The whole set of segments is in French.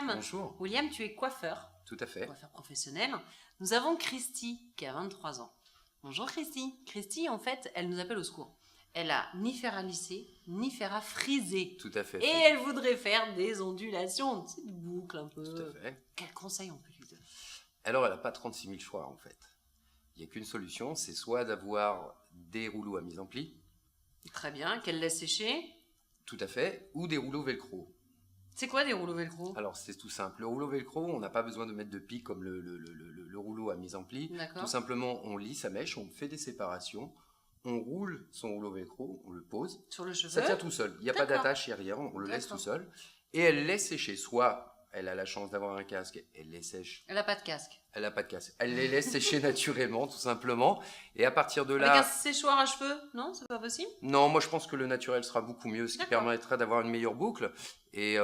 William. Bonjour. William, tu es coiffeur. Tout à fait. Coiffeur professionnel. Nous avons Christy qui a 23 ans. Bonjour Christy. Christy, en fait, elle nous appelle au secours. Elle a ni fer à lisser, ni fer à friser. Tout à fait. Et elle voudrait faire des ondulations, une petite boucle un peu. Tout à fait. Quel conseil on peut lui donner? Alors, elle n'a pas 36 000 choix, en fait. Il n'y a qu'une solution, c'est soit d'avoir des rouleaux à mise en pli. Très bien, qu'elle laisse sécher. Tout à fait. Ou des rouleaux velcro. C'est quoi des rouleaux velcro? Alors, c'est tout simple. Le rouleau velcro, on n'a pas besoin de mettre de pic comme le rouleau à mise en pli. D'accord. Tout simplement, on lie sa mèche, on fait des séparations, on roule son rouleau velcro, on le pose. Sur le cheveu? Ça tient tout seul. Il n'y a pas D'accord. d'attache, il n'y a rien, on le laisse D'accord. tout seul. Et elle laisse sécher. Soit elle a la chance d'avoir un casque, elle les sèche. Elle n'a pas de casque. Elle n'a pas de casque. Elle les laisse sécher naturellement, tout simplement. Et à partir de Avec là... un séchoir à cheveux? Non, c'est pas possible? Non, moi je pense que le naturel sera beaucoup mieux, ce qui D'accord. permettrait d'avoir une meilleure boucle. Et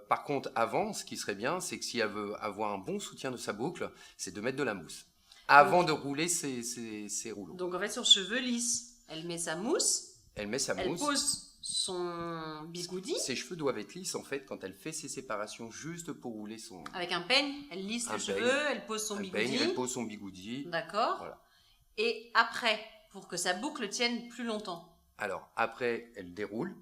par contre, avant, ce qui serait bien, c'est que si elle veut avoir un bon soutien de sa boucle, c'est de mettre de la mousse. Avant de rouler ses rouleaux. Donc en fait, sur cheveux lisses, elle met sa mousse, Elle met sa elle mousse. pose son bigoudi. Ses cheveux doivent être lisses en fait quand elle fait ses séparations juste pour rouler son... Avec un peigne, elle lisse Un le cheveu, peigne. elle pose son un bigoudi. peigne, elle pose son bigoudi. D'accord. Voilà. Et après, pour que sa boucle tienne plus longtemps. Alors après, elle déroule.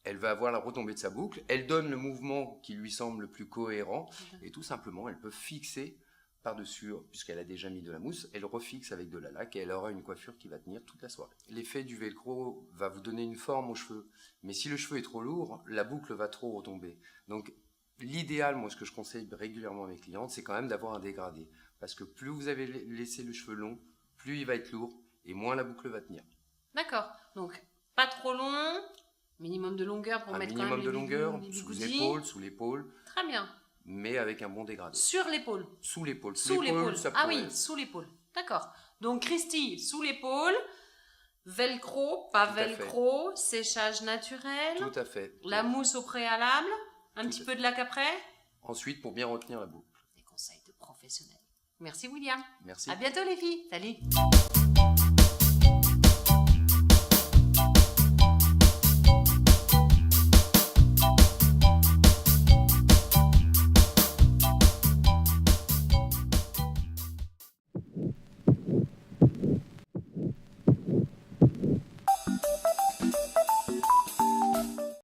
Elle va avoir la retombée de sa boucle. Elle donne le mouvement qui lui semble le plus cohérent. Et tout simplement, elle peut fixer par-dessus, puisqu'elle a déjà mis de la mousse, elle refixe avec de la laque et elle aura une coiffure qui va tenir toute la soirée. L'effet du velcro va vous donner une forme aux cheveux. Mais si le cheveu est trop lourd, la boucle va trop retomber. Donc l'idéal, moi ce que je conseille régulièrement à mes clientes, c'est quand même d'avoir un dégradé. Parce que plus vous avez laissé le cheveu long, plus il va être lourd et moins la boucle va tenir. D'accord. Donc pas trop long, minimum de longueur pour Un mettre quand minimum même de longueur, les sous bigoudis. l'épaule, Très bien. mais avec un bon dégradé. Sur l'épaule. Sous l'épaule. Sous l'épaule. ça Ah pourrait- oui, sous l'épaule. D'accord. Donc Christy, sous l'épaule, velcro, pas Tout à fait. velcro, séchage naturel, Tout à fait. la mousse au préalable, un Tout petit à peu de laque après. Ensuite, pour bien retenir la boucle. Des conseils de professionnels. Merci William. Merci. À bientôt les filles. Salut.